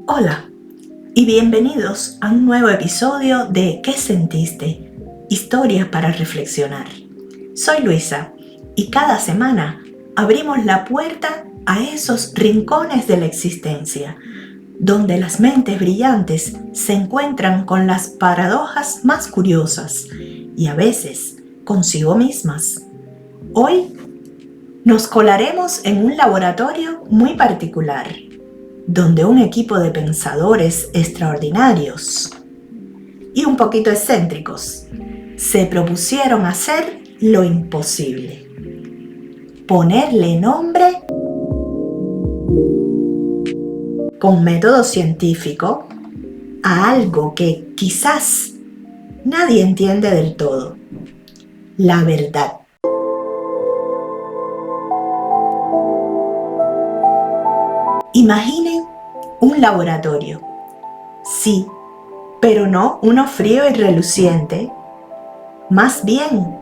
Hola y bienvenidos a un nuevo episodio de ¿Qué sentiste? Historias para reflexionar. Soy Luisa y cada semana abrimos la puerta a esos rincones de la existencia, donde las mentes brillantes se encuentran con las paradojas más curiosas y a veces consigo mismas. Hoy nos colaremos en un laboratorio muy particular, donde un equipo de pensadores extraordinarios y un poquito excéntricos se propusieron hacer lo imposible: ponerle nombre con método científico a algo que quizás nadie entiende del todo: la verdad. Imaginen un laboratorio, sí, pero no uno frío y reluciente, más bien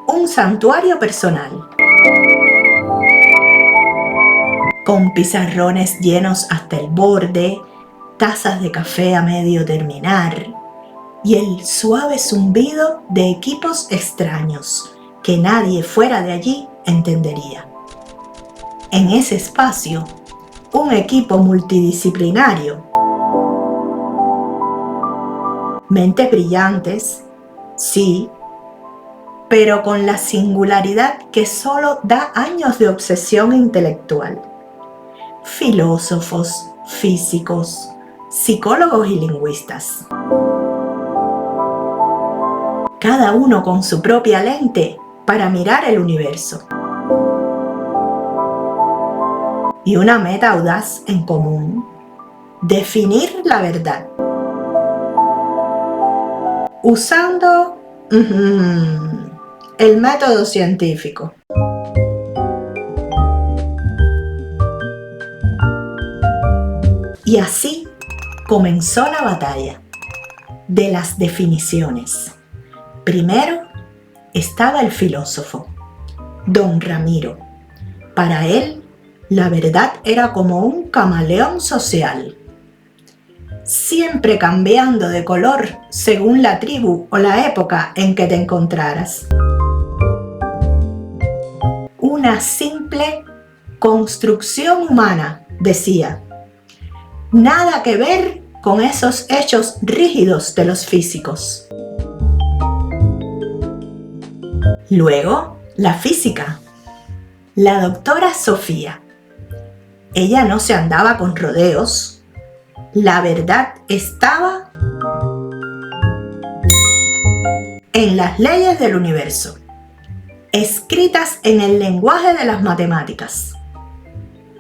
un santuario personal, con pizarrones llenos hasta el borde, tazas de café a medio terminar y el suave zumbido de equipos extraños que nadie fuera de allí entendería. En ese espacio, un equipo multidisciplinario, mentes brillantes, sí, pero con la singularidad que solo da años de obsesión intelectual. Filósofos, físicos, psicólogos y lingüistas. Cada uno con su propia lente para mirar el universo. Y una meta audaz en común: definir la verdad. Usando el método científico. Y así comenzó la batalla de las definiciones. Primero estaba el filósofo, don Ramiro. Para él, la verdad era como un camaleón social, siempre cambiando de color según la tribu o la época en que te encontraras. Una simple construcción humana, decía. Nada que ver con esos hechos rígidos de los físicos. Luego, la física. La doctora Sofía. Ella no se andaba con rodeos. La verdad estaba en las leyes del universo, escritas en el lenguaje de las matemáticas.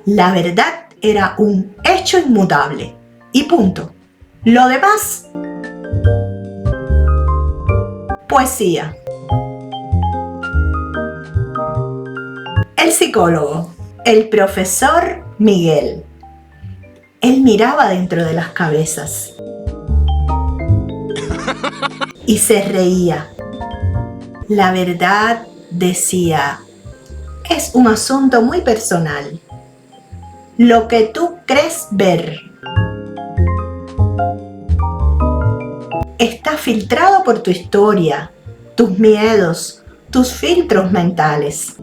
La verdad era un hecho inmutable y punto. Lo demás, poesía. El psicólogo, el profesor Miguel. Él miraba dentro de las cabezas y se reía. La verdad, decía, es un asunto muy personal. Lo que tú crees ver está filtrado por tu historia, tus miedos, tus filtros mentales.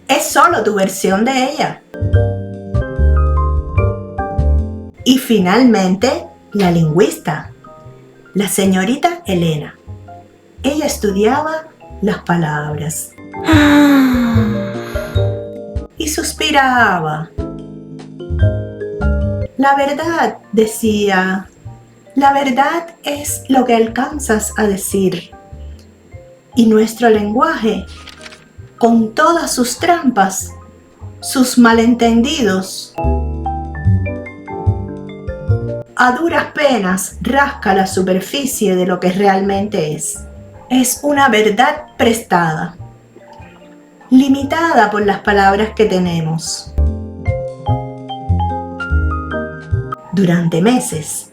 Es solo tu versión de ella. Y finalmente, la lingüista, la señorita Elena. Ella estudiaba las palabras y suspiraba. La verdad, decía, la verdad es lo que alcanzas a decir. Y nuestro lenguaje, con todas sus trampas, sus malentendidos, a duras penas rasca la superficie de lo que realmente es. Es una verdad prestada, limitada por las palabras que tenemos. Durante meses,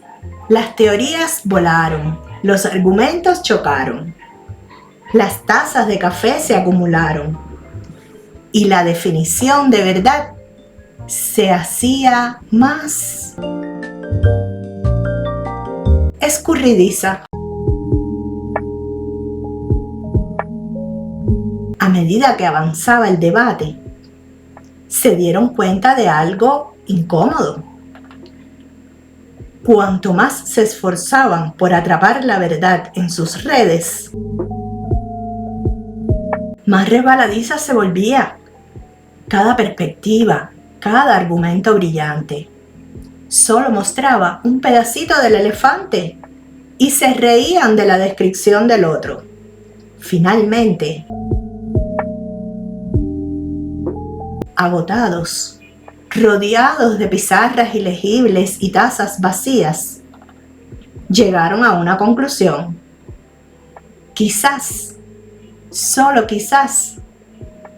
las teorías volaron, los argumentos chocaron, las tazas de café se acumularon y la definición de verdad se hacía más escurridiza. A medida que avanzaba el debate, se dieron cuenta de algo incómodo. Cuanto más se esforzaban por atrapar la verdad en sus redes, más resbaladiza se volvía cada perspectiva, cada argumento brillante. Solo mostraba un pedacito del elefante y se reían de la descripción del otro. Finalmente, agotados, rodeados de pizarras ilegibles y tazas vacías, llegaron a una conclusión. Quizás, solo quizás,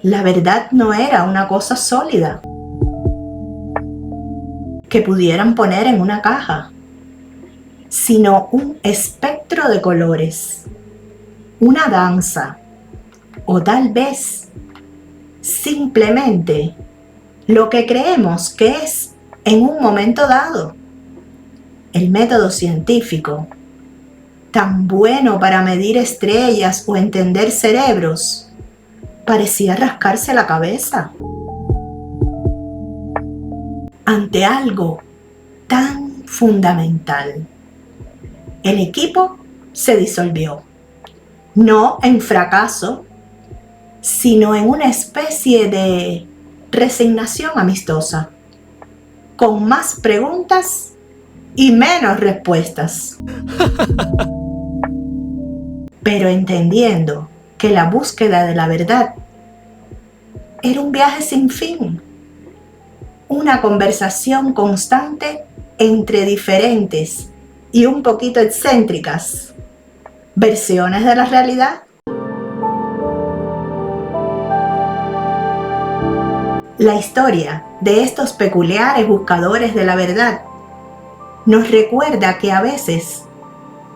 la verdad no era una cosa sólida que pudieran poner en una caja, sino un espectro de colores, una danza, o tal vez simplemente lo que creemos que es en un momento dado. El método científico, tan bueno para medir estrellas o entender cerebros, parecía rascarse la cabeza ante algo tan fundamental. El equipo se disolvió, no en fracaso, sino en una especie de resignación amistosa, con más preguntas y menos respuestas. Pero entendiendo que la búsqueda de la verdad era un viaje sin fin, una conversación constante entre diferentes y un poquito excéntricas versiones de la realidad. La historia de estos peculiares buscadores de la verdad nos recuerda que a veces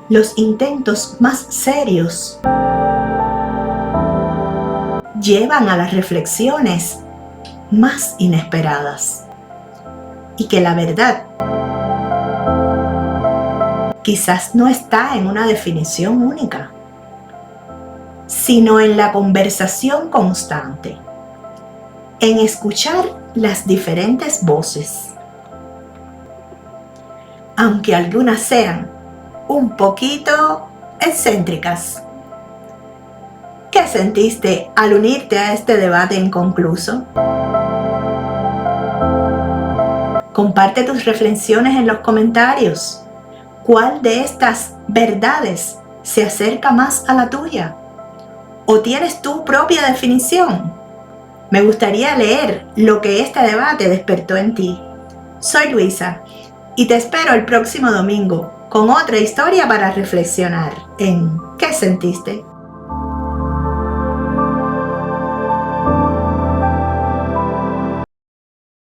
los intentos más serios llevan a las reflexiones más inesperadas y que la verdad quizás no está en una definición única, sino en la conversación constante, en escuchar las diferentes voces, aunque algunas sean un poquito excéntricas. ¿Qué sentiste al unirte a este debate inconcluso? Comparte tus reflexiones en los comentarios. ¿Cuál de estas verdades se acerca más a la tuya? ¿O tienes tu propia definición? Me gustaría leer lo que este debate despertó en ti. Soy Luisa y te espero el próximo domingo con otra historia para reflexionar en ¿Qué sentiste?